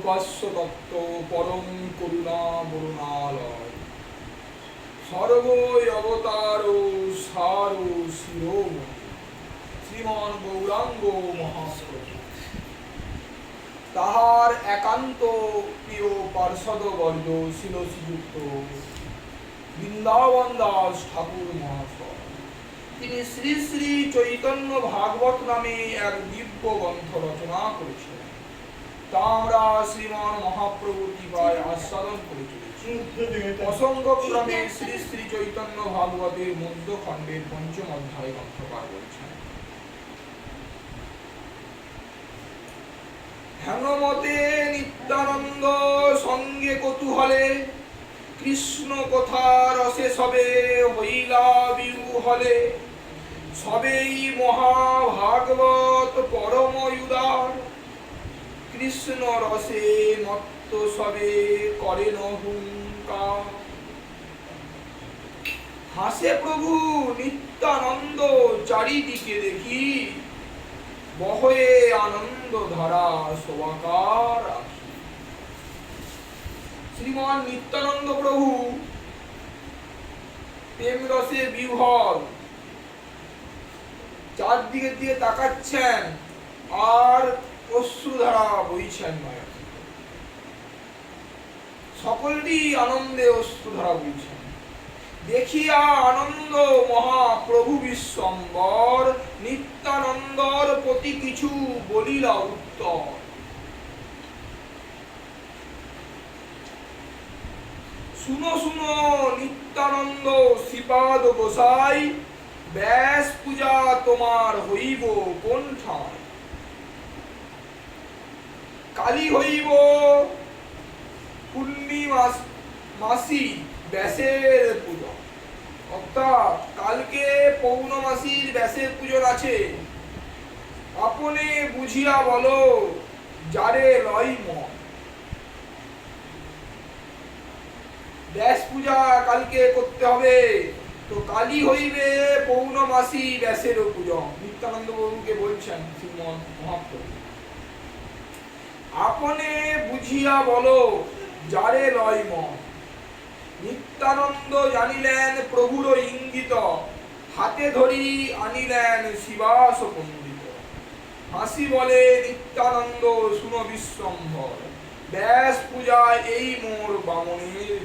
উপাস্য তত্ত্ব পরম করুণা বরুণালয় সর্বই অবতার সার শিরোমণি শ্রীমান গৌরাঙ্গ মহাপ্রভু তাহার একান্ত প্রিয় পার্ষদ বর্গ ছিল শ্রীযুক্ত বৃন্দাবন দাস ঠাকুর মহাশয়। তিনি শ্রী শ্রী চৈতন্য ভাগবত নামে এক দিব্য গ্রন্থ রচনা করেছিলেন। তা আমরা শ্রীমান মহাপ্রভুর কৃপায় আস্বাদন করে চলেছি। প্রসঙ্গক্রমে শ্রী শ্রী চৈতন্য ভাগবতের মধ্যখণ্ডের পঞ্চম অধ্যায় গ্রন্থকার বলছেন, হেমমতে নিত্যানন্দ সঙ্গে কৌতূহলে কৃষ্ণ কথা রসে সবে হইলা বিহলে সবেই মহাভাগবত পরম উদার কৃষ্ণ রসে মত্ত সবে করেন হুঙ্কার। হাসে প্রভু নিত্যানন্দ চারিদিকে দেখি বহয়ে আনন্দ ধারা শোভাকার আখি। শ্রীমান নিত্যানন্দ প্রভু প্রেম রসে বিহ্বল, চারদিকে দিয়ে তাকাচ্ছেন আর অশ্রুধারা বইছেন মায়া। সকলই আনন্দে অশ্রুধারা বইছেন। দেখিয়া আনন্দ মহাপ্রভু বিশ্বম্বর নিত্যানন্দর প্রতি কিছু বলিলা উত্তর। শুনো শুনো নিত্যানন্দ শ্রীপাদ গোসাই, ব্যাস পূজা তোমার হইব কোন ঠাঁই? কালী হইব পূর্ণিমাসী ব্যাসের পূজা, অর্থাৎ কালকে পৌর্ণমাসীর ব্যাসের পূজন আছে। আপনি বুঝিয়া বলো যারে লয় মন। ব্যাস পূজা কালকে করতে হবে, তো কালী হইবে পৌর্ণমাসী ব্যাসের পূজন। নিত্যানন্দ বাবুকে বলছেন শ্রীমন মহাপ্রভু, আপনি বুঝিয়া বলো যারে লয় মন। নিত্যানন্দ জানিলেন প্রভুর ইঙ্গিত, হাতে ধরি আনিলেন শিবাস পণ্ডিত। হাসি বলে নিত্যানন্দ শুনো বিশ্বম্ভর, ব্যাস পূজা এই মোর বামনের।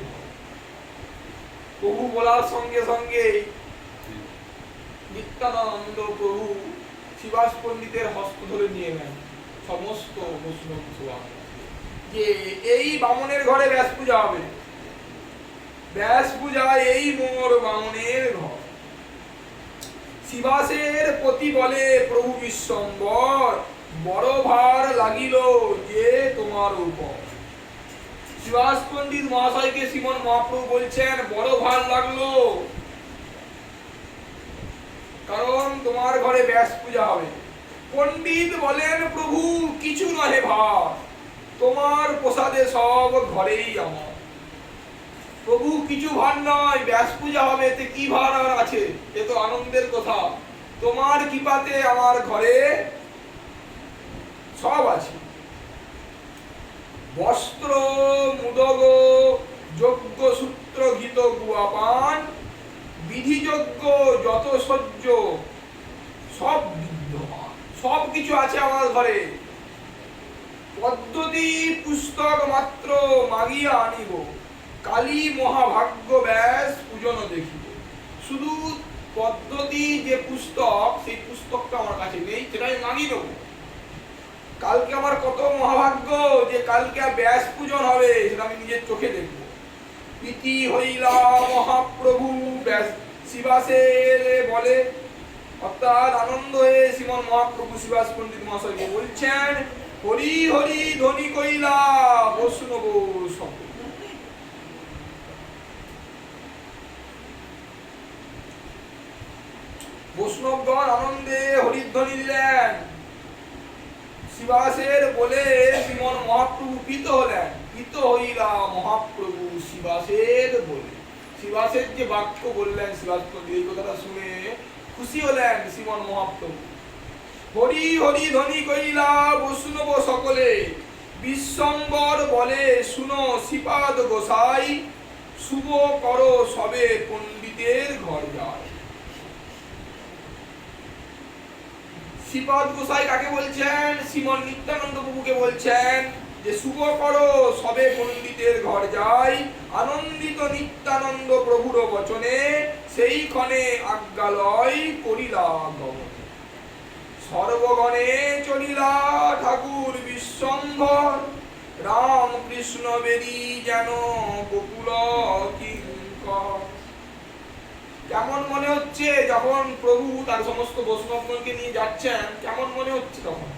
প্রভু বলার সঙ্গে সঙ্গে নিত্যানন্দ প্রভু শিবাস পণ্ডিতের হস্ত ধরে নিয়ে নেন সমস্ত বৈষ্ণব সভা, যে এই বামনের ঘরে ব্যাস পূজা হবে। ব্যাস পূজা এই মোর বামনের ঘর। শিবাসের প্রতি বলে প্রভু বিশ্বম্বর, বড় ভার লাগিল যে তোমার উপর। শিবাস পণ্ডিত মহাশয়কে শ্রীমন মহাপ্রভু বলছেন বড় ভার লাগলো, কারণ তোমার ঘরে ব্যাস পূজা হবে। পণ্ডিত বলেন প্রভু কিছু নহে ভার, তোমার প্রসাদে সব ঘরেই আমার। প্রভু কিছু ভার নয়, ব্যাস পূজা হবে, এতে কি ভার আর আছে? এ তো আনন্দের কথা। তোমার কৃপাতে আমার ঘরে সব আছে। বস্ত্র মুদগ যজ্ঞ সূত্র ঘিত গুয়াপান, বিধিযজ্ঞ যত সহ্য সব বিদ্যমান, সব কিছু আছে আমার ঘরে। পদ্ধতি পুস্তক মাত্র মাগিয়া আনিব, কালী মহাভাগ্য ব্যাস পূজন দেখিব। শুধু পদ্ধতি যে পুস্তক, সেই পুস্তকটা আমার কাছে নেই, সেটাই মাগি নেব। কালকে আমার কত মহাভাগ্য যে কালকে ব্যাস পূজন হবে, সেটা আমি নিজের চোখে দেখব। প্রীতি হইলা মহাপ্রভু ব্যাস শিবাসের বলে, অর্থাৎ আনন্দ হয়ে শ্রীমন মহাপ্রভু শিবাস পণ্ডিত মহাশয়কে বলছেন, হরি হরি ধ্বনি কইলা বৈষ্ণব শব্দ। বৈষ্ণবগণ আনন্দে হরিধ্বনি দিলেন। শিবাসের বলে শ্রীমন মহাপ্রভু প্রীত হলেন। প্রীত হইলা মহাপ্রভু শিবাসের বলে। শিবাসের যে বাক্য বললেন শিবাস পণ্ডিত, এই কথাটা শুনে খুশি হলেন শ্রীমন মহাপ্রভু। হরি হরি ধ্বনি কইলা বৈষ্ণব সকলে, বিশ্বম্বর বলে শুনো শ্রীপাদ গোসাই, শুভ করো সবে পণ্ডিতের ঘর যায়। শ্রীপাদ গোসাই কাকে বলছেন? শ্রীমন নিত্যানন্দ প্রভুকে বলছেন যে শুভ করো সবে পণ্ডিতের ঘর যায়। আনন্দিত নিত্যানন্দ প্রভুর বচনে সেই ক্ষণে আজ্ঞালয় করিলা গমন। সর্বগণে চলিলা ঠাকুর বিশ্বম্ভর, রাম কৃষ্ণ বেরি যেন গোকুল কিঙ্কর। কেমন মনে হচ্ছে যখন প্রভু তার সমস্ত বৈষ্ণবগণকে নিয়ে যাচ্ছেন? কেমন মনে হচ্ছে তখন?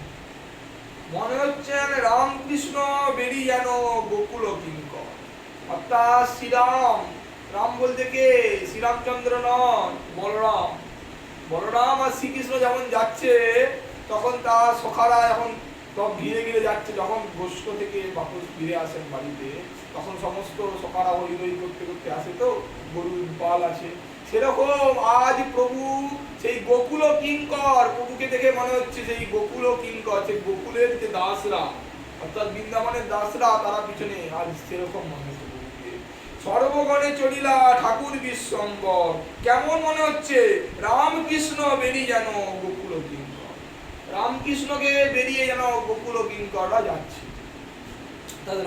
মনে হচ্ছেন রামকৃষ্ণ বেরি যেন গোকুল কিঙ্কর। অর্থাৎ শ্রীরাম, রাম বলতে কে? শ্রীরামচন্দ্র নন, বলরাম। বলরাম আর শ্রীকৃষ্ণ যেমন যাচ্ছে, তখন তার সখারা এখন সব ঘিরে ঘিরে যাচ্ছে। যখন গোষ্ঠ থেকে বাপস ফিরে আসেন বাড়িতে, তখন সমস্ত সখারা হই হই করতে করতে আসে, তো গরুর পাল আছে। সেরকম আজ প্রভু সেই গোকুল কিঙ্কর, প্রভুকে দেখে মনে হচ্ছে সেই গোকুল কিঙ্কর, সেই গোকুলের যে দাসরা, অর্থাৎ বৃন্দাবনের দাসরা, তারা পিছনে আজ সেরকম মনে হচ্ছে প্রভুকে। সর্বগণে চলিলা ঠাকুর বিশ্বম্বর, কেমন মনে হচ্ছে? রামকৃষ্ণ বেরিয়ে যেন গোকুল কিঙ্কর, রামকৃষ্ণকে বেরিয়ে যেন গোকুল কিঙ্কররা যাচ্ছে।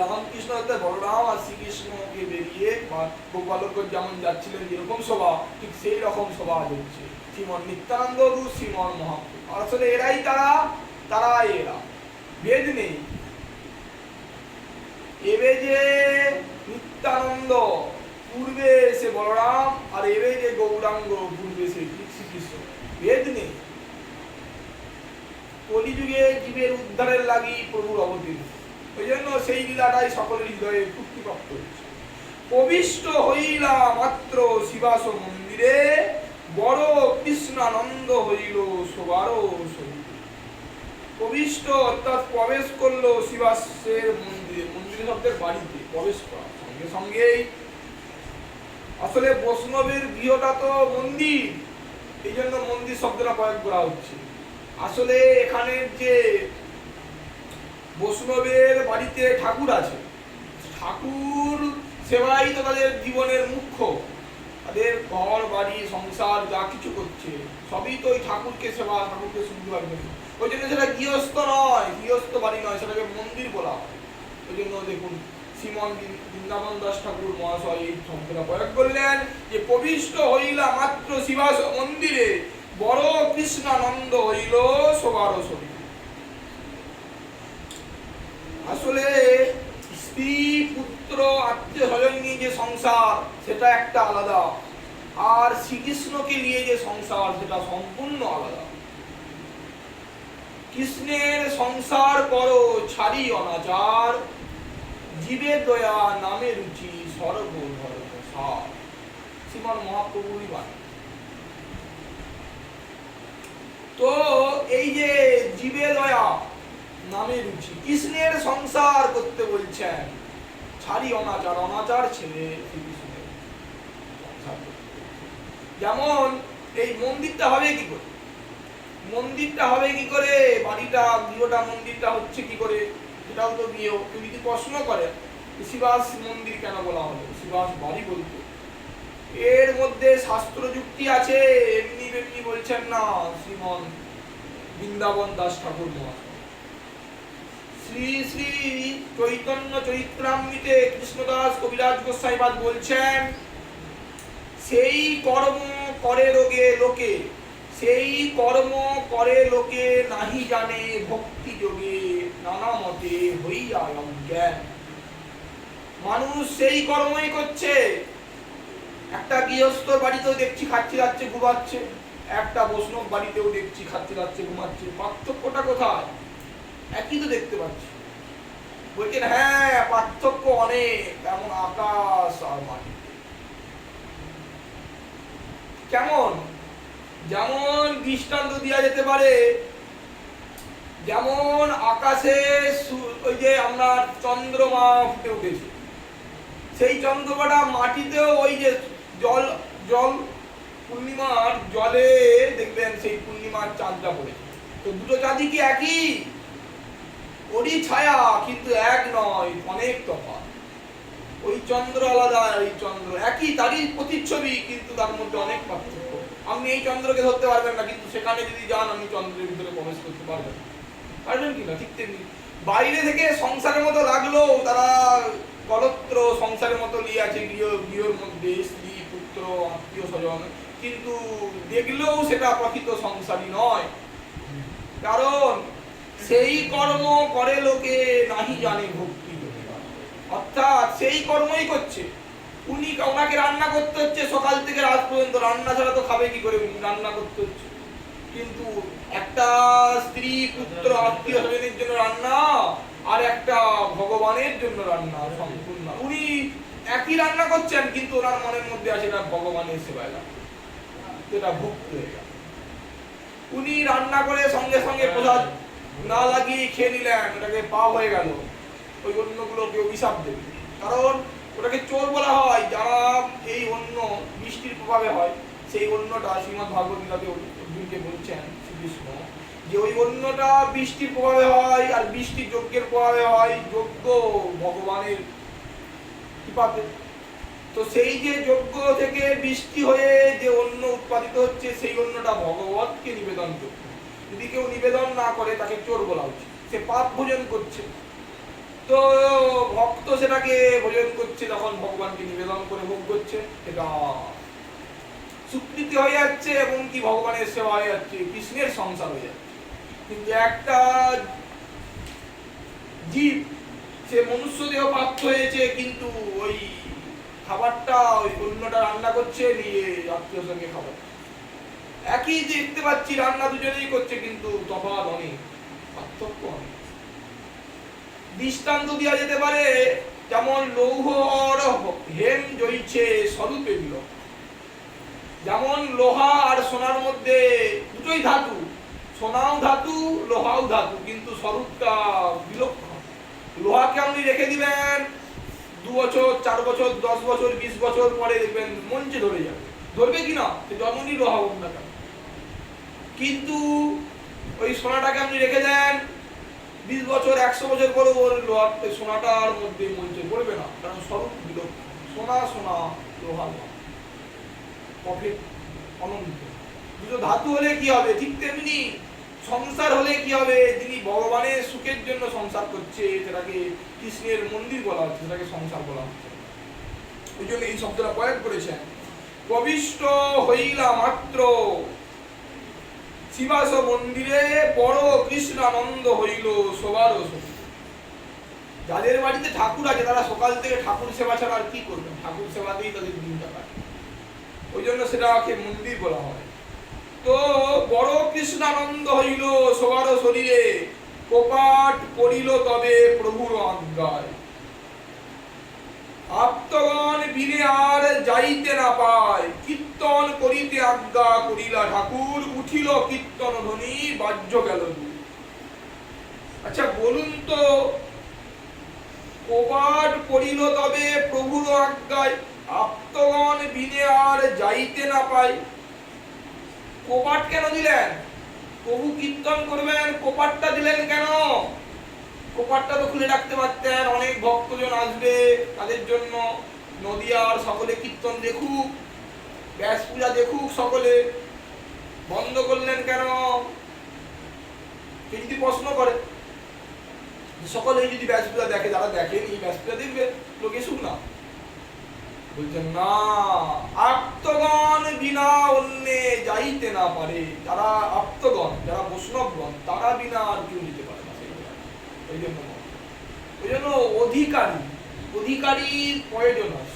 রামকৃষ্ণ অর্থাৎ বলরাম আর শ্রীকৃষ্ণকে বেরিয়ে বা গোপালক যেমন যাচ্ছিলেন যেরকম সভা, ঠিক সেই রকম সভা হচ্ছে শ্রীমন নিত্যানন্দ প্রভু, শ্রীমন মহাপ্রভু। আসলে এরাই তারা এরা, ভেদ নেই। এবে যে নিত্যানন্দ, পূর্বে সে বলরাম, আর এবে যে গৌরাঙ্গ, পূর্বে সে শ্রীকৃষ্ণ, ভেদ নেই। কলিযুগে জীবের উদ্ধারের লাগি প্রভুর অবতীর্ণ, ওই জন্য সেই লীলাটাই সকলের হৃদয়ে তৃপ্তিপ্রাপ্ত হচ্ছে। প্রবিষ্ট হইলা মাত্র শিবাস মন্দিরে, বড় কৃষ্ণানন্দ হইল সবার শরীরে। প্রবিষ্ট অর্থাৎ প্রবেশ করলো শিবাসের মন্দিরে, মন্দির শব্দের বাড়িতে প্রবেশ করা, সঙ্গে সঙ্গেই আসলে বৈষ্ণবের গৃহটা তো মন্দির, এই জন্য মন্দির শব্দটা প্রয়োগ করা হচ্ছে। আসলে এখানে যে বৈষ্ণবের বাড়িতে ঠাকুর আছে, ঠাকুর সেবাই তো তাদের জীবনের মুখ্য। তাদের ঘর বাড়ি সংসার যা কিছু করছে সবই তো ওই ঠাকুরকে সেবা, ঠাকুরকে শুনবার জন্য। ওই জন্য সেটা গৃহস্থ নয়, গৃহস্থ বাড়ি নয়, সেটাকে মন্দির বলা হয়। ওই জন্য দেখুন শ্রীমন বৃন্দাবন দাস ঠাকুর মহাশয় এই শব্দটা প্রয়োগ করলেন যে প্রবিষ্ট হইলা মাত্র শিবাস মন্দিরে, বড় কৃষ্ণানন্দ হইল সবার শরীরে। আসলে স্ত্রী পুত্র আত্মীয় স্বজন নিয়ে যে সংসার, সেটা একটা আলাদা, আর শ্রীকৃষ্ণকে নিয়ে যে সংসার, সেটা সম্পূর্ণ আলাদা। কৃষ্ণের সংসার করো ছাড়ি অনাচার, জীবে দয়া নামে রুচি সর্বধর্ম সার। শ্রীমান মহাপ্রভুরই বাণী। তো এই যে জীবে দয়া নামে রুচি, কৃষ্ণের সংসার করতে বলছেন, ছাড়ি অনাচার, অনাচার ছেলে শ্রীকৃষ্ণের সংসার করতে। যেমন এই মন্দিরটা হবে কি করে? মন্দিরটা হবে কি করে? বাড়িটা, গৃহটা, মন্দিরটা হচ্ছে কি করে? এটাও তো গৃহ। কেউ যদি প্রশ্ন করে শিবাস মন্দির কেন বলা হলো, শিবাস বাড়ি বলতে, এর মধ্যে শাস্ত্র যুক্তি আছে, এমনি এমনি বলছেন না শ্রীমন বৃন্দাবন দাস ঠাকুর মহাশয়। শ্রী শ্রী চৈতন্য চরিত্রামৃতে কৃষ্ণদাস কবিরাজ গোস্বাইপাদ বলছেন, সেই কর্ম করে রোগে লোকে, সেই কর্ম করে লোকে নাহি জানে ভক্তি যোগে, নানা মতে হইয়া অজ্ঞান। মানুষ সেই কর্মই করছে। একটা গৃহস্থর বাড়িতেও দেখছি খাচ্ছে যাচ্ছে ঘুমাচ্ছে, একটা বৈষ্ণব বাড়িতেও দেখছি খাচ্ছে যাচ্ছে ঘুমাচ্ছে। পার্থক্যটা কোথায়? একই তো দেখতে পাচ্ছি। বলছেন হ্যাঁ পার্থক্য অনেক, এমন আকাশ আর মাটি। কেমন? যেমন দৃষ্টান্ত দেওয়া যেতে পারে, যেমন আকাশে ওই যে আমরা চন্দ্রমা ফুটে উঠেছে, সেই চন্দ্রমাটা মাটিতেও ওই যে জল জল পূর্ণিমার জলে দেখবেন সেই পূর্ণিমার চাঁদটা পড়েছে। তো দুটো চাঁদই কি একই? ওরই ছায়া, কিন্তু এক নয়, অনেক তফাৎ। ওই চন্দ্র আলাদা, এই চন্দ্র একই, তারই প্রতিচ্ছবি, কিন্তু তার মধ্যে অনেক পার্থক্য। আপনি এই চন্দ্রকে ধরতে পারবেন না, কিন্তু সেখানে যদি যান আপনি চন্দ্রের ভিতরে প্রবেশ করতে পারবেন। পারবেন কিনা? ঠিক তেমনি বাইরে থেকে সংসারের মতো লাগলেও তারা গলত্র সংসারের মতো নিয়ে আছে, গৃহর মধ্যে স্ত্রী পুত্র আত্মীয় স্বজন, কিন্তু দেখলেও সেটা প্রকৃত সংসারী নয়। কারণ সেই কর্ম করে লোকে নাহি জানে ভক্তি, অর্থাৎ সেই কর্মই করছে। ওনাকে রান্না করতে হচ্ছে সকাল থেকে রাত পর্যন্ত, রান্না ছাড়া তো খাবে কি করে, রান্না করতে হচ্ছে। কিন্তু একটা স্ত্রী পুত্র আত্মীয় স্বজনের জন্য রান্না, আর একটা ভগবানের জন্য রান্না সম্পূর্ণ। উনি একই রান্না করছেন, কিন্তু ওনার মনের মধ্যে আছে এটা ভগবানের সেবায় লাগবে, এটা ভক্তি হয়ে গেল। উনি রান্না করে সঙ্গে সঙ্গে প্রসাদ না লাগিয়ে খেয়ে নিলেন, ওটাকে পাপ হয়ে গেল, ওই অন্যগুলোকে অভিশাপ দেবে। কারণ ওটাকে চোর বলা হয় যারা এই অন্য বৃষ্টির প্রভাবে হয়। সেই অন্যটা শ্রীমদ্ ভাগবত গীতাতে অর্জুনকে বলছেন শ্রীকৃষ্ণ যে ওই অন্যটা বৃষ্টির প্রভাবে হয়, আর বৃষ্টি যজ্ঞের প্রভাবে হয়, যজ্ঞ ভগবানের কৃপাতে। তো সেই যে যজ্ঞ থেকে বৃষ্টি হয়ে যে অন্ন উৎপাদিত হচ্ছে, সেই অন্নটা ভগবতকে নিবেদন করছে। যদি কেউ নিবেদন না করে তাকে চোর বলা উচিত, সে পাপ ভোজন করছে। তো ভক্ত সেটাকে ভোজন করছে, যখন ভগবানকে নিবেদন করে ভোগ করছে, এটা স্বীকৃতি হয়ে যাচ্ছে এবং কি ভগবানের সেবা হয়ে যাচ্ছে, কৃষ্ণের সংসার হয়ে যাচ্ছে। কিন্তু একটা জীব, সে মনুষ্য দেহ প্রাপ্ত হয়েছে, কিন্তু ওই খাবারটা ওই অন্যটা রান্না করছে, নিয়ে আত্মীয় সঙ্গে খাবার একই দেখতে পাচ্ছি, রান্না দুজনেই করছে, কিন্তু তফাৎ অনেক, পার্থক্য অনেক। দৃষ্টান্ত দেওয়া যেতে পারে, যেমন লৌহ আর হেম জয়ছে স্বরূপে বিলক। যেমন লোহা আর সোনার মধ্যে দুটোই ধাতু, সোনাও ধাতু লোহাও ধাতু, কিন্তু স্বরূপটা বিলক্ষণ। লোহাকে আপনি রেখে দিবেন 2 বছর 4 বছর 10 বছর 20 বছর পরে দেখবেন মঞ্চে ধরে যাবে, ধরবে কিনা সে যতই লোহা হোক না কেন। কিন্তু ওই সোনাটাকে আপনি রেখে দেন 20 বছর 100 বছর পরে, ওর লোহার সোনাটার মধ্যে মঞ্চে পড়বে না, কারণ স্বরূপ বিলক্ষণ। সোনা সোনা, লোহা লোহা, অনন্ত। দুটো ধাতু হলে কি হবে, ঠিক তেমনি সংসার হলে কি হবে, যিনি ভগবানের সুখের জন্য সংসার করছে, সেটাকে কৃষ্ণের মন্দির বলা হচ্ছে, সেটাকে সংসার বলা হচ্ছে। ওই জন্য এই শব্দটা প্রয়োগ করেছেন। প্রবিষ্ট হইলা মাত্র শিবাস মন্দিরে, বড় কৃষ্ণানন্দ হইল সবার সখী। যাদের বাড়িতে ঠাকুর আছে তারা সকাল থেকে ঠাকুর সেবা ছাড়া আর কি করবেন, ঠাকুর সেবাতেই তাদের দিনটা কাটে। ওই জন্য সেটাকে মন্দির বলা হয়। তো বড় কৃষ্ণানন্দ হইল সবার শরীরে, কপাট পড়িল তবে প্রভুর আজ্ঞায়। আপ্তগণ বিনে আর যাইতে না পায়, কীর্তন করিতে আজ্ঞা করিলা ঠাকুর, উঠিল কীর্তন ধ্বনি বাহ্য গেল দূর। আচ্ছা বলুন তো, কপাট পড়িল তবে প্রভুর আজ্ঞায়, আপ্তগণ বিনে আর যাইতে না পায়। কপাট কেন দিলেন? প্রভু কীর্তন করবেন, কপাটটা দিলেন কেন? কপাটটা তো খুলে রাখতে পারতেন, অনেক ভক্তজন আসবে তাদের জন্য, নদিয়ার সকলে কীর্তন দেখুক, ব্যাস পূজা দেখুক সকলে, বন্ধ করলেন কেন? কেউ যদি প্রশ্ন করে, সকলে যদি ব্যাস পূজা দেখে, যারা দেখেনি ব্যাস পূজা দেখবে, লোক এসুক না। বলছেন না, আপ্তগণ বিনা অন্যে যাইতে না পারে। যারা আপ্তগণ, যারা বৈষ্ণবগণ, তারা বিনা আর কেউ যেতে পারে না। ওই জন্য অধিকারীর প্রয়োজন হয়।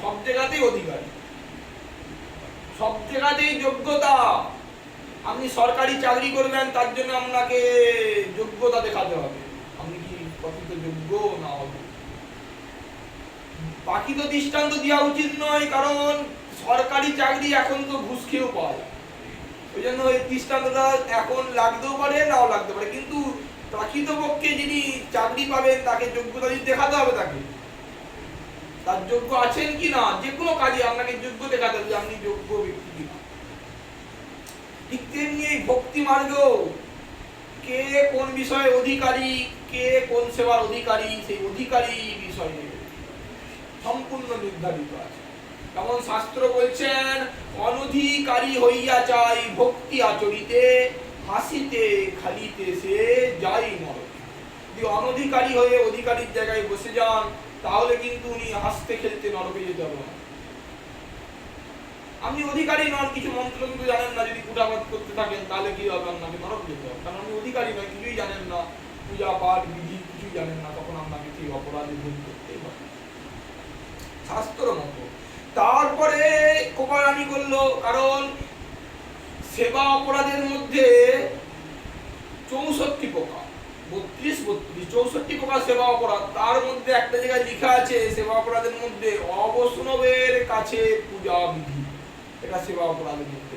সব জায়গাতেই অধিকারী, সব জায়গাতেই যোগ্যতা। আপনি সরকারি চাকরি করবেন, তার জন্য আপনাকে যোগ্যতা দেখাতে হবে, আপনি কি প্রকৃত যোগ্য না হবে। বাকি তো দৃষ্টান্ত দেওয়া উচিত নয়, কারণ সরকারি চাকরি এখন তো ঘুষ খেয়েও পাওয়া যায়। ওই জন্য ওই দৃষ্টান্তটা এখন লাগতেও পারে, নাও লাগতে পারে, কিন্তু প্রকৃতপক্ষে যিনি চাকরি পাবেন তাকে যোগ্যতা দেখাতে হবে, তার যোগ্য আছেন কি না। যে কোনো কাজে আপনাকে যোগ্য দেখাতে হবে, আপনি যোগ্য ব্যক্তি কিনা। ঠিক তেমনি এই ভক্তি মার্গ কে কোন বিষয়ে অধিকারী, কে কোন সেবার অধিকারী, সেই অধিকারী বিষয়ে সম্পূর্ণ নির্ধারিত আছে। যেমন শাস্ত্র বলছেন, অনধিকারী হইয়া চাই ভক্তি আচরিতে, হাসিতে খালিতে সে যাই নরকে। যদি অনধিকারী হয়ে অধিকারীর জায়গায় বসে যান, তাহলে কিন্তু উনি হাসতে খেলতে নরকে যেতে হবে না। আপনি অধিকারী নন, কিছু মন্ত্র কিন্তু জানেন না, যদি পূজাপাঠ করতে থাকেন তাহলে কি হবে, আপনাকে নরকে যেতে হবে। কারণ আপনি অধিকারী নয়, কিছুই জানেন না, পূজা পাঠ বিধি কিছুই জানেন না, তখন আপনাকে ঠিক অপরাধী ভুল করতেই হবে শাস্ত্র মতো। তারপরে কোপারানি করলো, কারণ সেবা অপরাধের মধ্যে 64 প্রকার, 32 64 প্রকার সেবা অপরাধ। তার মধ্যে একটা জায়গায় লেখা আছে সেবা অপরাধের মধ্যে অবৈষ্ণবের কাছে পূজা বিধি, এটা সেবা অপরাধের মধ্যে।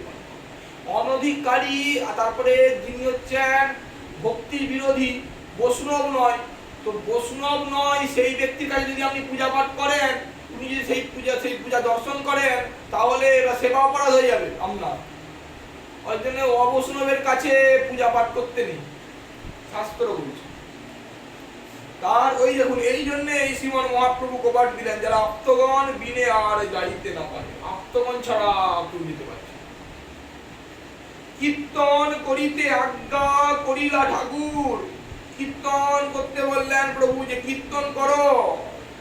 অনধিকারী, তারপরে যিনি হচ্ছেন ভক্তির বিরোধী, বৈষ্ণব নয়, তো বৈষ্ণব নয় সেই ব্যক্তির কাছে যদি আপনি পূজা পাঠ করেন, উনি যদি সেই পূজা দর্শন করেন, তাহলে এটা সেবা অপরাধ হয়ে যাবে আপনার। ওই জন্য অবৈষ্ণবের কাছে পূজা পাঠ করতে নেই, শাস্ত্র বলছে। তার ওই দেখুন, এই জন্য এই শ্রীমান মহাপ্রভু কপাট দিলেন, যারা আপ্তগণ বিনে আর গাইতে না পারে, আপ্তগণ ছাড়া কেউ দিতে পারে। কীর্তন করিতে আজ্ঞা করিলা ঠাকুর, কীর্তন করতে বললেন প্রভু, যে কীর্তন করো।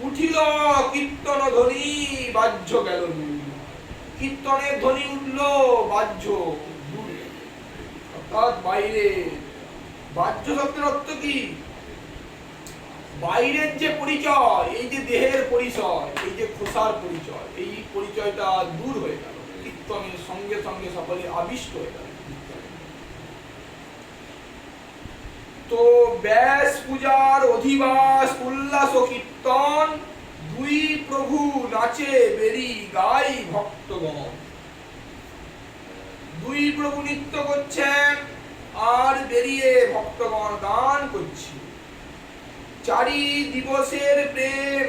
উঠিল কীর্তন ধ্বনি, বাহ্য গেল দূর। কীর্তনের ধ্বনি উঠল, বাহ্য দূর, অর্থাৎ বাইরে। বাহ্য শব্দের অর্থ কি? বাইরের যে পরিচয়, এই যে দেহের পরিচয়, এই যে খোসার পরিচয়, এই পরিচয়টা দূর হয়ে গেল কীর্তনের সঙ্গে সঙ্গে, সকলে আবিষ্ট হয়ে গেল। তো ব্যাস পূজার অধিবাস উল্লাস ও কীর্তন, দুই প্রভু নাচে বেরি গাই ভক্তগণ। দুই প্রভু নৃত্য করছেন আর বেরিয়ে ভক্তগণ গান করছে। চারি দিবসের প্রেম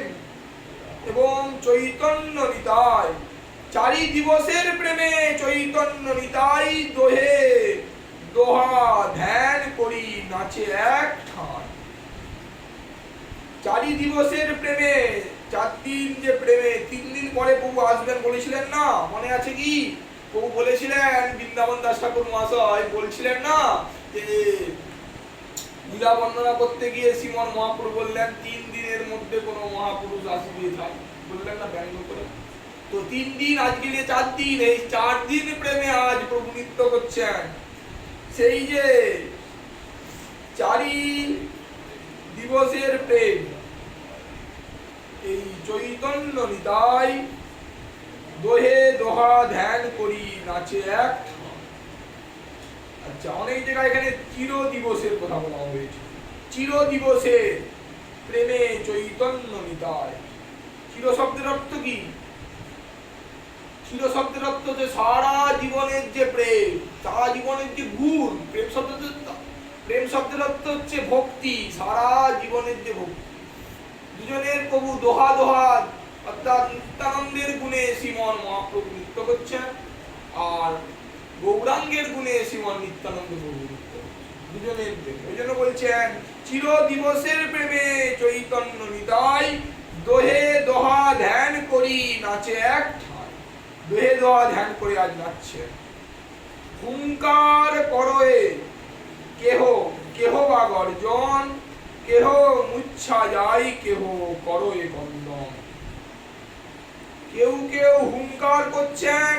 এবং চৈতন্য নিতাই, চারি দিবসের প্রেমে চৈতন্য নিতাই, দোহে দোহা ধ্যান করি নাচে এক ঠান। চারি দিবসের প্রেমে, 4 দিন যে প্রেমে, 3 দিন পরে প্রভু আসবেন বলেছিলেন না, মনে আছে কি? প্রভু বলেছিলেন, বৃন্দাবন দাস ঠাকুর মহাশয় বলছিলেন না, যে লীলা বর্ণনা করতে গিয়ে শ্রীমান মহাপ্রভু বললেন 3 দিনের মধ্যে কোনো মহাপুরুষ আসবে, বললেন না ব্যঙ্গ করে। তো 3 দিন, আজকে যে 4 দিন, এই 4 দিন প্রেমে আজ প্রভু নৃত্য করছেন। সেই যে চারি দিবসের প্রেম, এই চৈতন্য নিতাই, দোহে দোহা ধ্যান করি নাচে এক। আচ্ছা, অনেক জায়গায় এখানে চির দিবসের কথা বলা হয়েছে। চির দিবসে প্রেমে চৈতন্য নিতাই। চির শব্দের অর্থ কি? চির শব্দের অর্থ যে সারা জীবনের যে প্রেম, সারা জীবনের যে গুণ। প্রেম শব্দের অর্থ হচ্ছে ভক্তি, সারা জীবনের যে ভক্তি। দুজনের প্রভু দোহা দোহা, অর্থাৎ নিত্যানন্দের গুণে শ্রীমান মহাপ্রভু নৃত্য করছেন, আর গৌরাঙ্গের গুণে শ্রীমান নিত্যানন্দ প্রভু নৃত্য করছেন, দুজনের প্রেম। ওই জন্য বলছেন চির দিবসের প্রেমে চৈতন্য নিতাই, দোহে দোহা ধ্যান করি নাচে এক ঠাই। দোহে দোহা ধ্যান করে আজ নাচছে। হুঙ্কার করয়ে কেহ কেহ বা গর্জন, কেহ মুচ্ছা যাই, কেহ করয়ে কন্দন। কেউ কেউ হুঙ্কার করছেন,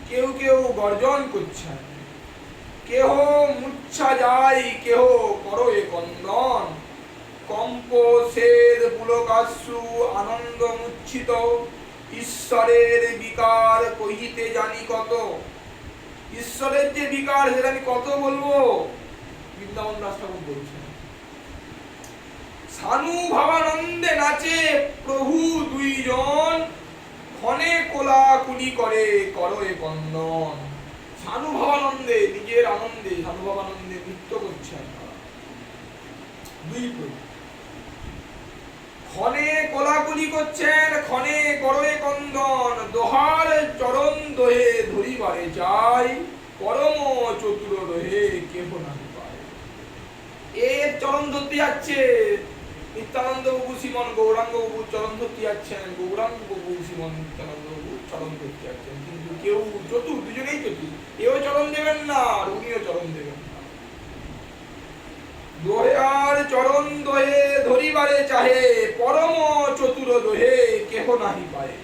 কেউ কেউ গর্জন করছেন, কেহ মুচ্ছা যাই, কেহ করয়ে কন্দন। কম্প সেদ পুলকাশ্রু আনন্দ মুচ্ছিত, ঈশ্বরের বিকার কহিতে জানি কত। ঈশ্বরের যে বিকার, সেটা আমি কত বলবো? বৃন্দাবন দাস ঠাকুর বলছেন। সানুভাবানন্দে নাচে প্রভু দুইজন, ক্ষণে কোলাকুলি করে করয়ে কন্দন। সানুভাবানন্দে, নিজের আনন্দে, সানুভাবানন্দে নৃত্য করছেন দুই প্রভু। ক্ষণে কোলাকুলি করছেন, ক্ষণে করয়ে কন্দন। দোহার চরণ দোহে ধরিবারে চাই, পরম চতুর রহে কেহ না পায়। এর চরণ ধরতে যাচ্ছে, নিত্যানন্দ বাবু শ্রীমন গৌরাঙ্গ বাবু চরণ ধরতে যাচ্ছেন, গৌরাঙ্গ বাবু শ্রীমন নিত্যানন্দ বাবু চরণ ধরতে যাচ্ছেন, কিন্তু কেউ চতুর, দুজনেই চতুর, এও চরণ দেবেন না আর উনিও চরণ দেবেন না। দোহার চরণ দোহে ধরিবারে চাহে, পরম চতুর দোহে কেহ নাহি পায়,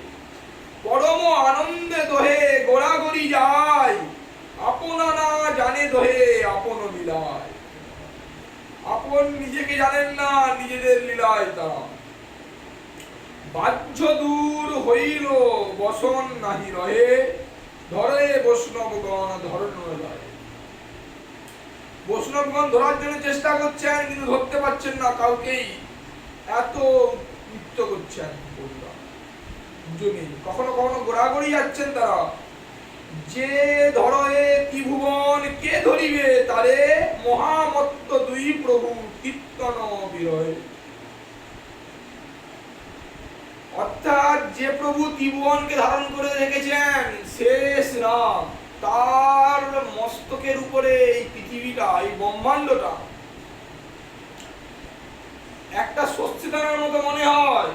পরম আনন্দে দোহে গোড়াগড়ি যায়, আপনা না জানে দোহে আপন লীলায়। আপন নিজেকে জানেন না, নিজেদের লীলায় তারা। বাহ্য দূর হইল বসন নাহি রহে, ধরে বৈষ্ণবগণ ধরন যায়। বৈষ্ণবগণ ধরার জন্য চেষ্টা করছেন, কিন্তু ধরতে পারছেন না কাউকেই, এত নৃত্য করছেন। কখনো কখনো গোড়াগড়ি যাচ্ছেন তারা। যে ধরয়ে ত্রিভুবন কে ধরিবে তারে, মহামত্ত দুই প্রভু কীর্তন বিরহে। অর্থাৎ যে প্রভু ত্রিভুবনকে ধারণ করে রেখেছেন শেষ রাম, তার মস্তকের উপরে এই পৃথিবীটা, এই ব্রহ্মাণ্ডটা একটা স্বস্তিদানার মতো মনে হয়।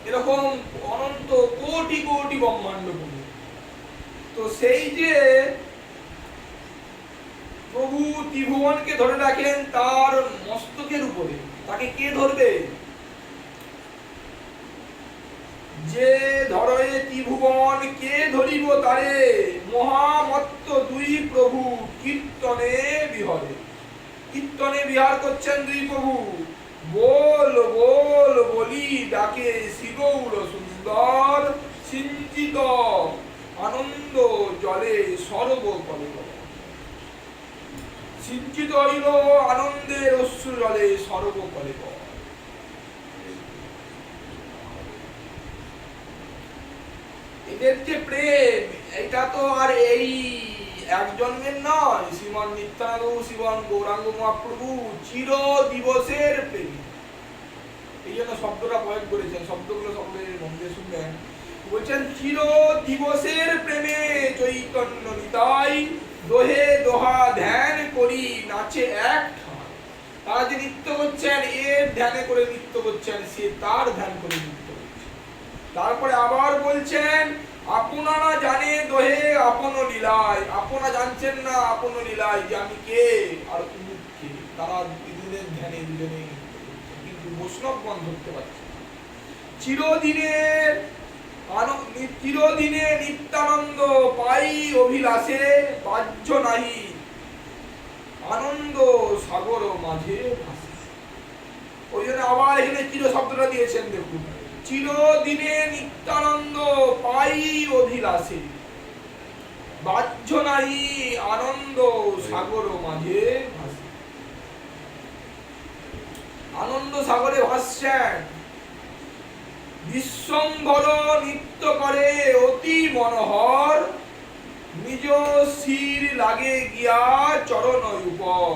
এরকম অনন্ত কোটি কোটি ব্রহ্মাণ্ড। তো সেই যে প্রভু ত্রিভুবনকে ধরে রাখেন তার মস্তকের উপরে, তাকে কে ধরবে? যে ধরে ত্রিভুবন কে ধরিব তারে, মহামত্ত দুই প্রভু কীর্তনে বিহরে। কীর্তনে বিহার করছেন দুই প্রভু। বল বল বলি ডাকে শ্রীগৌর সুন্দর, সিঞ্চিত আনন্দ জলে সর্বকলে। সিঞ্চিত হইল আনন্দের অশ্রু জলে সর্বকলে। এদের যে প্রেম, এটা তো আর এই এক জন্মের নয়। শ্রীমান নিত্যানন্দ শ্রীমান গৌরাঙ্গ মহাপ্রভু চির দিবসের প্রেম। এই জন্য শব্দটা প্রয়োগ করেছেন, শব্দগুলো সকলে মন দিয়ে শুনবেন। বলছেন চির দিবসের প্রেমে চৈতন্য নিতাই, দোহে দোহা ধ্যান করি নাচে এক ঠাঁই। তারা যে নৃত্য করছেন, এর ধ্যানে করে নৃত্য করছেন, সে তার ধ্যান করে নৃত্য করছে। তারপরে আবার বলছেন আপনারা জানে দোহে আপন লীলায়। আপনা জানছেন না আপন লীলায়, যে আমি কে আর তুমি কে। তারা দুজনের ধ্যানে দুজনে নৃত্য করছেন, কিন্তু বৈষ্ণবগণ ধরতে পারছে না। চিরদিনে নিত্যানন্দ পাই অভিলাষে, বাহ্য নাহি আনন্দ সাগর মাঝে ভাসে। ওই জন্য আবার এখানে চির শব্দটা দিয়েছেন, দেখুন। চিরদিনে নিত্যানন্দ পাই অভিলাষে, বাহ্য নাহি আনন্দ সাগর মাঝে ভাসে। আনন্দ সাগরে ভাসছেন। বিশ্বম্ভর নৃত্য করে অতি মনোহর, নিজ শির লাগে গিয়া চরণ উপর।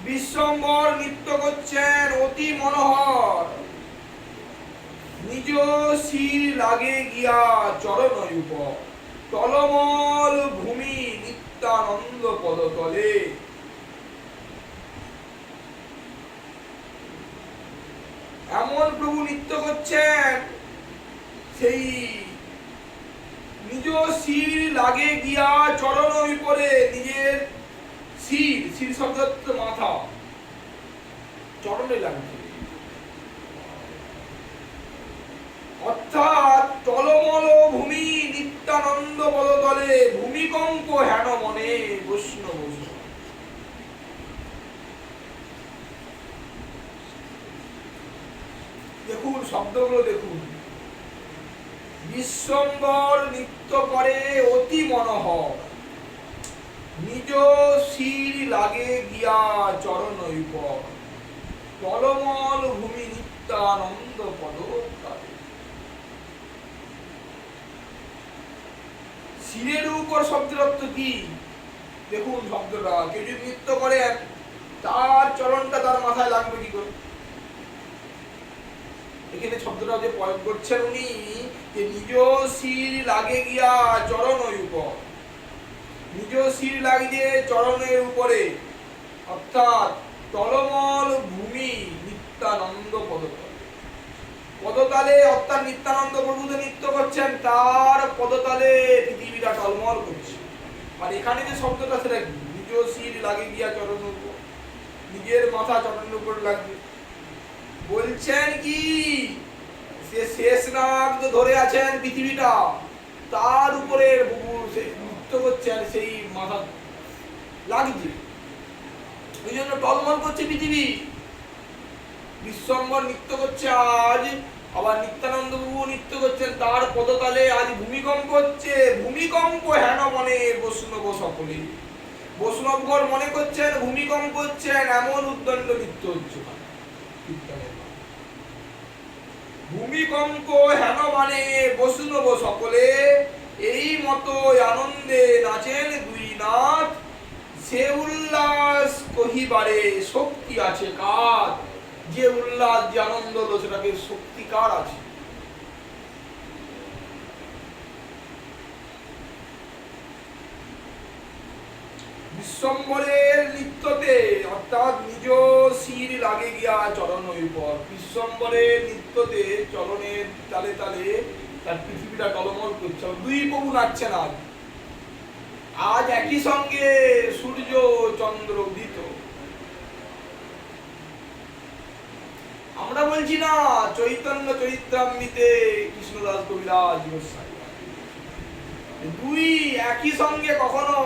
বিশ্বম্ভর নৃত্য করছেন অতি মনোহর, নিজ শির লাগে গিয়া চরণ উপর। টলমল ভূমি নিত্যানন্দ পদতলে। এমন প্রভু নৃত্য করছেন, সেই নিজ শির লাগে গিয়া চরণ উপরে। নিজের শির, শির শব্দ মাথা, চরণে লাগছে। অর্থাৎ টলমল ভূমি নিত্যানন্দ পদতলে, ভূমিকম্প হেন মনে বৈষ্ণব। দেখুন শব্দগুলো দেখুন। বিশ্বম্বর নৃত্য করে অতি মনোহর, নিজ শির লাগে গিয়া চরণ উপর। টলমল ভূমি নিত্যানন্দ পদতলে। শিরের উপর শব্দের অর্থ কি? দেখুন শব্দটা, কেউ যদি নৃত্য করেন তার চরণটা তার মাথায় লাগবে কি করে? এখানে শব্দটা যে প্রয়োগ করছেন উনি, যে নিজ শির লাগে গিয়া চরণ উপর। নিজ শির লাগিয়ে চরণের উপরে, অর্থাৎ টলমল ভূমি নিত্যানন্দ পদতলে। পদতলে অর্থাৎ নিত্যানন্দ প্রভু যে নৃত্য করছেন তার পদতলে পৃথিবীটা টলমল করছে। আর এখানে যে শব্দটা সেটা নিজ শির লাগে গিয়া চরণ উপর, নিজের মাথা চরণের উপর লাগবে। বলছেন কি সে শেষ নাগ ধরে আছেন পৃথিবীটা, তার উপরে প্রভু নৃত্য করছেন, সেই মাথা লাগছে, ওই জন্য টলমল করছে পৃথিবী। বিশ্বম্বর নৃত্য করছে আজ, আবার নিত্যানন্দ প্রভু নৃত্য করছেন, তার পদতলে আজ ভূমিকম্প হচ্ছে। ভূমিকম্প হেন মনে বৈষ্ণব সকলে, বৈষ্ণবগণ মনে করছেন ভূমিকম্প হচ্ছেন, এমন উদ্দণ্ড নৃত্য হচ্ছে। ভূমিকম্প হেন মানে বৈষ্ণব সকলে, এই মতো আনন্দে নাচেন দুই নাথ, সে উল্লাস কহিবারে শক্তি আছে কার। যে উল্লাস যে আনন্দ হলো সেটাকে শক্তি কার আছে? বিশ্বম্বরের নৃত্যতে অর্থাৎ নিজ শির লাগে গিয়া চরণ উপর, বিশ্বম্বরের নৃত্যতে চরণের তালে তালে তার পৃথিবীটা টলমল করছে। দুই প্রভু নাচছেন আজ। আজ একই সঙ্গে সূর্য চন্দ্র উদিত। আমরা বলছি না চৈতন্য চরিত্রামৃতে কৃষ্ণদাস কবিরাজ গোস্বামী, দুই একই সঙ্গে কখনো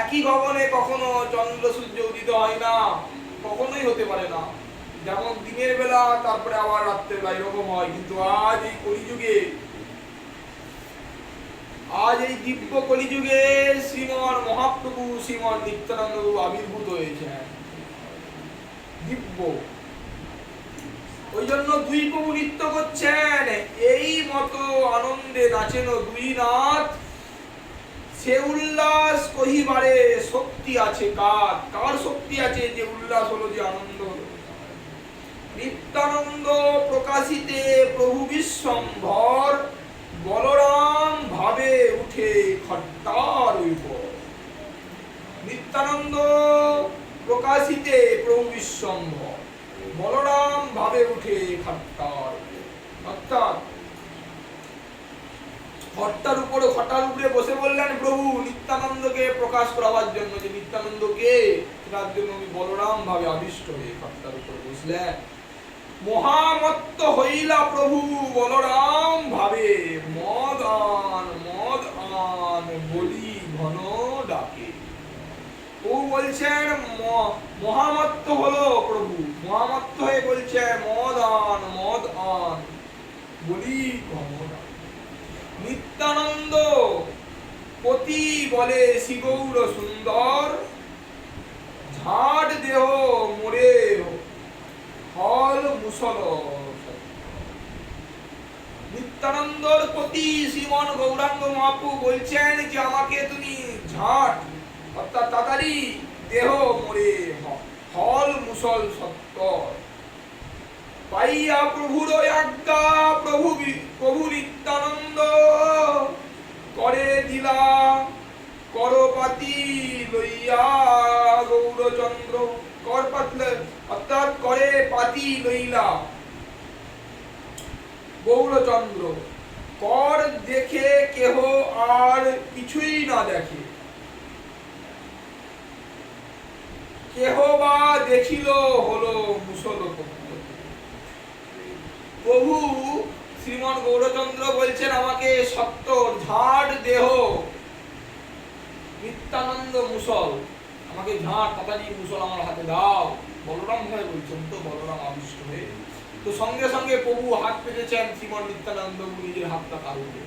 একই গগনে কখনো চন্দ্র সূর্য উদিত হয় না, কখনোই হতে পারে না। যেমন দিনের বেলা তারপরে আবার রাত্রের বেলা এরকম হয়, কিন্তু আজ এই কলিযুগে, আজ এই দিব্য কলিযুগে শ্রীমন মহাপ্রভু শ্রীমন নিত্যানন্দ প্রভু আবির্ভূত হয়েছেন দিব্য। ওই জন্য দুই প্রভু নৃত্য করছেন, এই মতো আনন্দে নাচেন দুই নাথ, সে উল্লাস কহিবারে শক্তি আছে কার। কার শক্তি আছে? যে উল্লাস হলো, যে আনন্দ হলো। নিত্যানন্দ প্রকাশিতে প্রভু বিশ্বম্ভর, বলরাম ভাবে উঠে খট্টার উপর। নিত্যানন্দ প্রকাশিতে প্রভু বিশ্বম্ভর, বলরাম ভাবে উঠে খট্টার, অর্থাৎ খট্টার উপরে, খটার উপরে বসে বললেন প্রভু নিত্যানন্দকে প্রকাশ করাবার জন্য, যে নিত্যানন্দকে তার জন্য উনি বলরাম ভাবে আবিষ্ট হয়ে খট্টার উপরে বসলেন। মহামত্ত হইলা প্রভু বলরাম ভাবে, মদ আন বলি ঘন ডাকে। ও বলছেন মহামত্ত হলো প্রভু, মহামত্ত হয়ে বলছে মদ আন বলি ঘন ডাকে। নিত্যানন্দ পতি বলে শিগৌর সুন্দর, ঝাড় দেহ মোরে হল মুসল। নিত্যানন্দর প্রতি শ্রীমন গৌরাঙ্গ মহাপ্রভু বলছেন যে আমাকে তুমি ঝাড় অর্থাৎ তাড়াতাড়ি দেহ মোরে হল মুসল সত্তর। পাইয়া প্রভুর আজ্ঞা প্রভু নিত্যানন্দ, করে দিলা করপাতি লইয়া গৌরচন্দ্র। করপাতলে অর্থাৎ করে পাতি লইলা গৌরচন্দ্র। কর দেখে কেহ আর কিছুই না দেখে, কেহ বা দেখিল হলো মুসল। প্রভু শ্রীমন গৌরচন্দ্র বলছেন আমাকে সত্তর ঝাড় দেহ, নিত্যানন্দ মুসল, আমাকে ঝাড় তাড়াতাড়ি মুসল আমার হাতে দাও। বলরাম ভাই বলছেন, তো বলরাম আবিষ্ট হয়ে তো সঙ্গে সঙ্গে প্রভু হাত পেতেছেন, শ্রীমন নিত্যানন্দ নিজের হাতটা তার উপরে।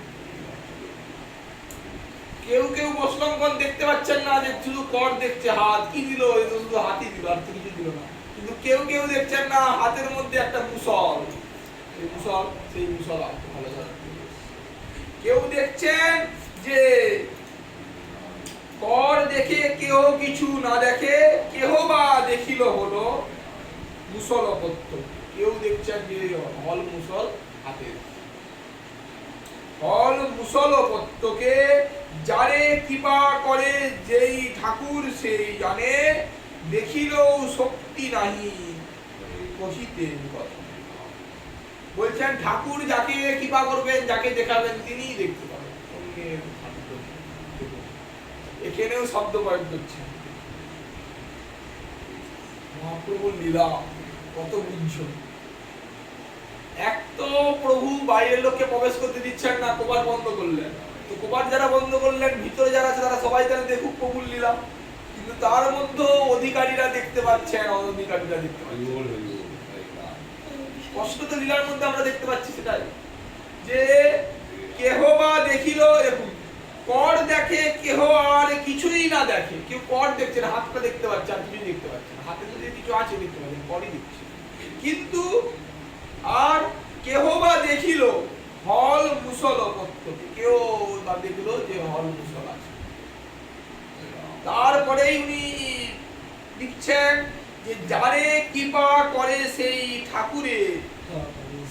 কেউ কেউ বৈষ্ণবগণ দেখতে পাচ্ছেন না, যে শুধু কর দেখছে, হাত কি দিল, শুধু হাতই দিল, আর কিছু দিল না। কিন্তু কেউ কেউ দেখছেন না হাতের মধ্যে একটা মুসল, সেই মুসল ভালো। কেউ দেখছেন যে কর দেখে কেউ কিছু না দেখে, কেহ বা দেখিল হলো মুসল অপত্য। কেউ দেখছেন যে হল মুসল হাতে, হল মুসল অপত্যকে যারে কৃপা করে যেই ঠাকুর সেই জানে, দেখিলেও শক্তি শক্তি নাহি কহিতে কথা। বলছেন ঠাকুর যাকে কৃপা করবেন, যাকে দেখাবেন, তিনিই দেখতে পাবেন। এখানেও শব্দ প্রয়োগ করছেন। মহাপ্রভুর লীলা কত বুঝছ। এক তো প্রভু বাইরের লোককে প্রবেশ করতে দিচ্ছেন না, কপাট বন্ধ করলেন। তো কপাট যারা বন্ধ করলেন, ভিতরে যারা আছে তারা সবাই তাহলে দেখুক প্রভুর লীলা। কিন্তু তার মধ্যে অধিকারীরা দেখতে পাচ্ছেন, অনধিকারীরা দেখতে পাচ্ছেন। স্পষ্ট তো লীলার মধ্যে আমরা দেখতে পাচ্ছি সেটাই, যে কেহ বা দেখিল, দেখুন কর দেখে, কেহ আর কিছুই না দেখে। কেউ কর দেখছে না, হাতটা দেখতে পাচ্ছে, আর কিছুই দেখতে পাচ্ছে না। হাতে যদি কিছু আছে দেখতে পাচ্ছেন, করই দেখছে। কিন্তু আর কেহ বা দেখিল হল মুসল প্রত্যেকে, কেউ বা দেখলো যে হল মুসল আছে। তারপরেই উনি লিখছেন যে যারে কৃপা করে সেই ঠাকুরে,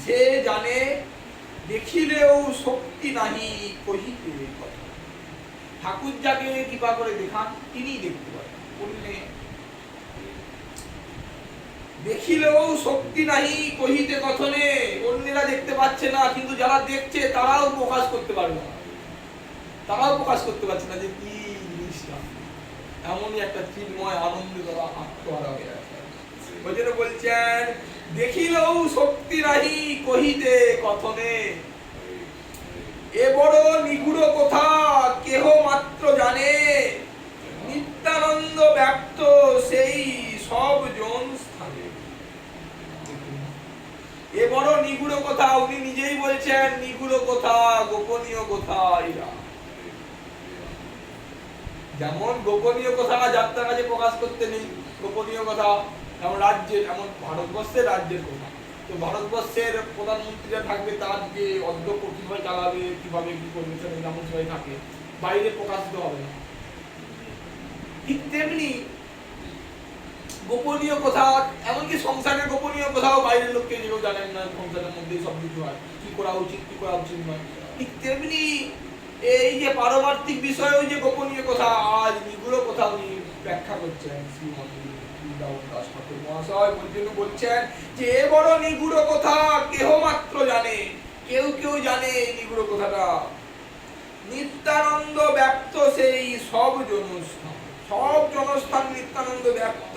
সে জানে দেখিলেও শক্তি নাহি কহিতে কথা। ঠাকুর যাকে কৃপা করে দেখান, তিনি দেখতে পারেন। বললে দেখিলেও শক্তি নাহি কহিতে কথনে, অন্যেরা দেখতে পাচ্ছে না, কিন্তু যারা দেখছে তারাও প্রকাশ করতে পারবে না। তারাও প্রকাশ করতে পারছে না যে কি জিনিসটা। এমনই একটা চিন্ময় আনন্দ দ্বারা আত্মহারা হয়ে আছে। ওই জন্য বলছেন দেখিলেও শক্তি নাহি কহিতে কথনে, এ বড় নিগুড় কথা কেহ মাত্র জানে, নিত্যানন্দ ব্যক্ত সেই সব জন স্থানে। এ বড় নিগুড় কথা, উনি নিজেই বলছেন নিগুড় কথা, গোপনীয় কথা। এরা যেমন গোপনীয় কথা যাত্রার কাছে প্রকাশ করতে নেই, গোপনীয় কথা যেমন রাজ্যের, এমন ভারতবর্ষের রাজ্যের কথা। তো ভারতবর্ষের প্রধানমন্ত্রীরা থাকবে, তার যে অধ্যক্ষ কিভাবে চালাবে, কিভাবে কি করবে, যেমন সবাই থাকে, বাইরে প্রকাশিত হবে না। ঠিক তেমনি গোপনীয় কথা, এমনকি সংসারের গোপনীয় কথাও বাইরের লোককে যেগুলো জানেন না, সংসারের মধ্যে সব কিছু হয়, কি করা উচিত কি করা উচিত নয়। ঠিক তেমনি এই যে পারমার্থিক বিষয়েও যে গোপনীয় কথা, আজ নিগুড় কথা উনি ব্যাখ্যা করছেন শ্রীমন্ত দাস ঠাকুর মহাশয়। বলছেন যে এ বড় নিগুড় কথা কেহ মাত্র জানে, কেউ কেউ জানে এই নিগুড় কথাটা। নিত্যানন্দ ব্যক্ত সেই সব জনস্থান, সব জনস্থান নিত্যানন্দ ব্যক্ত।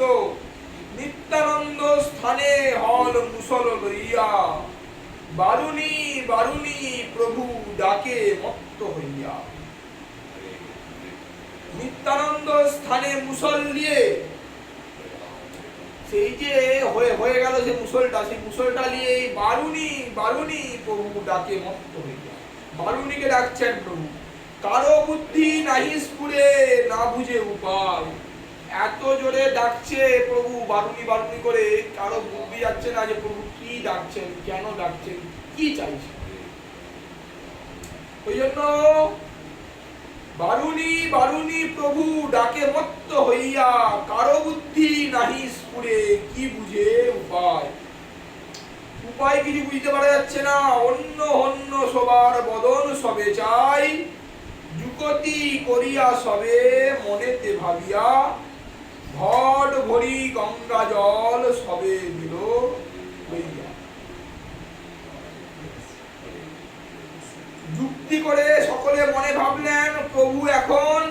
নিত্যানন্দ স্থানে হল মুসল লইয়া, বারুনি বারুনি প্রভু ডাকে মত্ত হইয়া। নিত্যানন্দ স্থানে মুসল নিয়ে, সেই যে হয়ে গেল যে মুসলটা, সেই মুসলটা নিয়ে বারুনি বারুনি প্রভু ডাকে মত্ত হইয়া। বারুনিকে ডাকছেন প্রভু। কারো বুদ্ধি নাহি স্ফুরে, না বুঝে উপায়। এত জোরে ডাকছে প্রভু বারুনি বারুনি করে, কারো বুদ্ধি যাচ্ছে না যে প্রভু কি ডাকছেন, কেন ডাকছেন, কি চাইছেন। ওই জন্য বারুনি বারুনি প্রভু ডাকে মত্ত হইয়া, কারো বুদ্ধি নাহি স্ফুরে, কি বুঝে উপায়। উপায় কিছু বুঝতে পারা যাচ্ছে না। অন্য অন্য সবার বদন সবে চাই, যুগতি করিয়া সবে মনেতে ভাবিয়া, ঘট ভরি গঙ্গা জল সবে দিল লইয়া। যুক্তি করে সকলে মনে ভাবলেন প্রভু এখন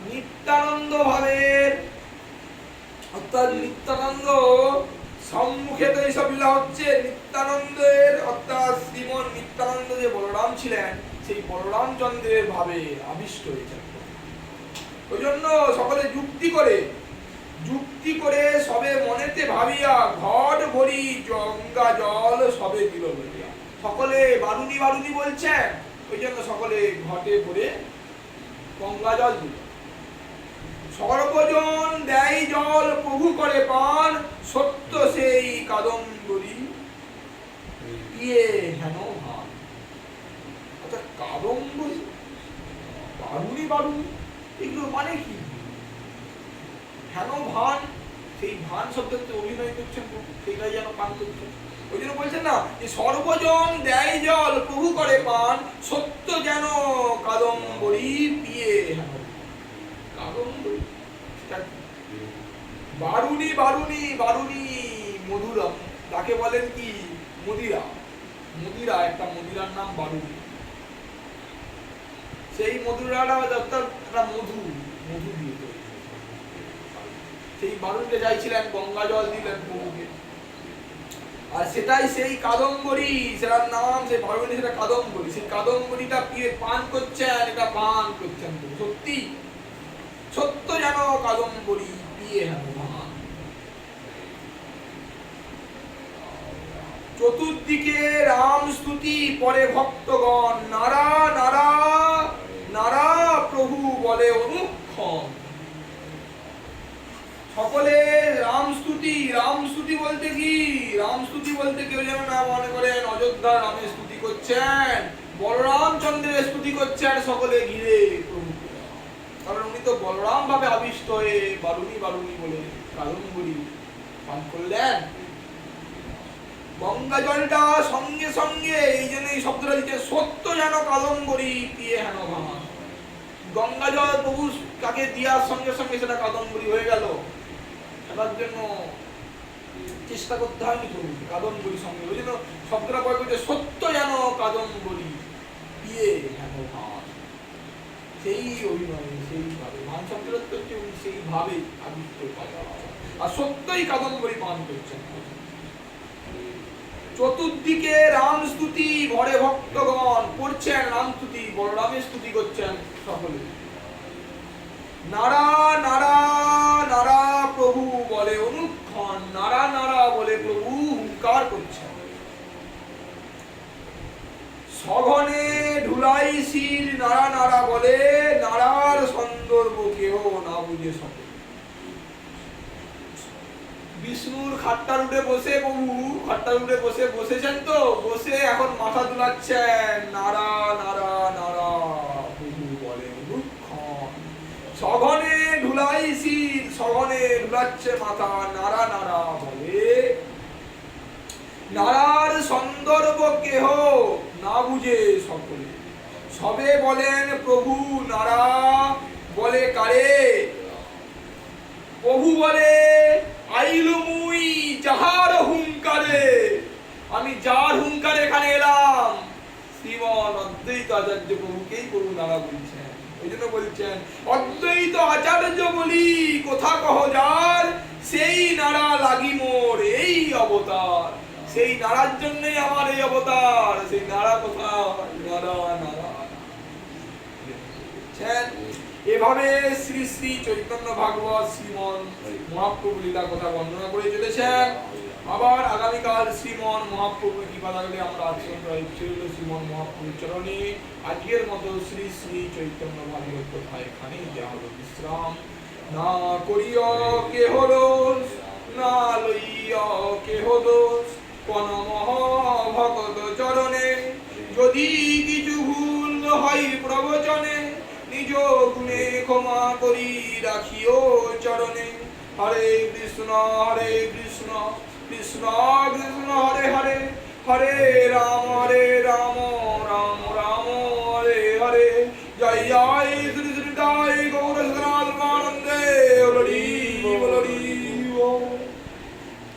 নিত্যানন্দ ভাবের, অর্থাৎ নিত্যানন্দ সম্মুখে তো এইসব লীলা হচ্ছে। নিত্যানন্দের অর্থাৎ শ্রীমন নিত্যানন্দ যে বলরাম ছিলেন, সেই বলরাম চন্দ্রের ভাবে আবিষ্ট হয়েছেন। ওই জন্য সকলে যুক্তি করে সবে মনেতে ভাবিয়া, ঘট ভরি গঙ্গা জল সবে দিল লইয়া। সকলে বারুনি বারুনি বলছেন, ওই জন্য সকলে ঘটে ভরে গঙ্গা জল দিল। সর্বজন দেয় জল প্রভু করে পান, সত্য সেই কাদম্বরী পিয়ে হেন ভান। আচ্ছা কাদম্বরী, বারুনি বারুনি, এগুলো মানে কি? হেন ভান, সেই ভান শব্দতে অভিনয় করছেন প্রভু, সেইটাই যেন পান করছেন। ওই জন্য বলছেন না যে সর্বজন দেয় জল প্রভু করে পান, সত্য যেন কাদম্বরী পিয়ে হেন। কাদম্বরী বারুণী বারুণী বারুণী মধুরা, তাকে বলেন কি মদিরা। মদিরা, একটা মদিরার নাম বারুণী। সেই মধুরাটা একটা মধু, মধু দিয়ে তৈরি। সেই বারুণীতে যাইছিলেন, গঙ্গা জল দিলেন প্রভুকে, আর সেটাই সেই কাদম্বরী, সেটার নাম সেই বারুণী, সেটা কাদম্বরী। সেই কাদম্বরীটা পান করছেন, এটা পান করছেন সত্যি সত্য যেন কাদম্বরী পিয়ে হেন ভান। চতুর্দিকে রাম স্তুতি, পরে ভক্তগণ নারা নারা নারা প্রভু বলে অনুক্ষণ। সকলে রাম স্তুতি। রাম স্তুতি বলতে কি? রাম স্তুতি বলতে কেউ যেন না মনে করেন অযোধ্যা রামের স্তুতি করছেন, বলরামচন্দ্রের স্তুতি করছেন সকলে ঘিরে প্রভু। কারণ উনি তো বলরাম ভাবে আবিষ্ট হয়ে বারুণী বারুণী বলে কাদম্বরী পান করলেন। গঙ্গা জলটা সঙ্গে সঙ্গে, এই জন্য এই শব্দটা দিচ্ছে সত্য যেন কাদম্বরী পিয়ে হেন ভান। গঙ্গা জল প্রভু কাকে দিয়ার সঙ্গে সঙ্গে সেটা কাদম্বরী হয়ে গেল। সেটার জন্য চেষ্টা করতে হয়নি প্রভু, কাদম্বরী সঙ্গে। ওই জন্য শব্দটা প্রয়োগ করছে সত্য যেন কাদম্বরী পিয়ে হেন ভান। সেই অভিনয়, সেইভাবে মান শব্দের হচ্ছে সেইভাবে আবিষ্ট করা, আর সত্যই কাদম্বরী পান করছেন। চতুর্দিকে রাম স্তুতি, ভরে ভক্তগণ করছেন রাম স্তুতি, বলরামের স্তুতি করছেন সকলে। নারা নারা নারা প্রভু বলে অনুক্ষণ, নারা নারা বলে প্রভু হুঙ্কার করছেন। সঘনে ঢুলাই শির, নারা নারা বলে, নারার সন্দর্ভ কেহ না বুঝে সকলে। বিষ্ণুর খাট্টার উঠে বসে প্রভু, খাট্টার উঠে বসে বসেছেন, তো বসে এখন মাথা দুলাচ্ছেন, নারা নারা নারা প্রভু বলে অনুক্ষণ। সঘনে ঢুলাই শির, সঘনে ঢুলাচ্ছে মাথা, নারা নারা বলে। নারার সন্দর্ভ কেহ না বুঝে সকলে। সবে বলেন প্রভু নারা, বলে কারে? প্রভু বলে আইলু মুই যাহার হুঙ্কারে, আমি যার হুঙ্কারে এখানে এলাম। শ্রীমন অদ্বৈত আচার্য প্রভুকেই প্রভু নারা বলছেন। ওই জন্য বলছেন অদ্বৈত আচার্য বলি কোথা কহ যার, সেই নারা লাগি মোর এই অবতার। সেই নারার জন্যই আমার এই অবতার। সেই নারা কোথায়? নারা নারা। এভাবে শ্রী শ্রী চৈতন্য ভাগবত শ্রীমন মহাপ্রভু লীলা কথা বর্ণনা করে চলেছেন। আবার আগামীকাল শ্রীমন মহাপ্রভুর কৃপা থাকলে আমরা আজকে শ্রীমন মহাপ্রভুর চরণে আজকের মতো শ্রী শ্রী চৈতন্য ভাগবত কথা এখানে দেওয়া হলো বিশ্রাম। না করিও কেহ দোষ, না লইয়া কেহ দোষ, কোন মহাভগত চরণে। যদি কিছু ভুল হয় প্রবচনে, নিজ গুণে ক্ষমা করি রাখিও চরণে। হরে কৃষ্ণ কৃষ্ণ কৃষ্ণ হরে হরে, হরে রাম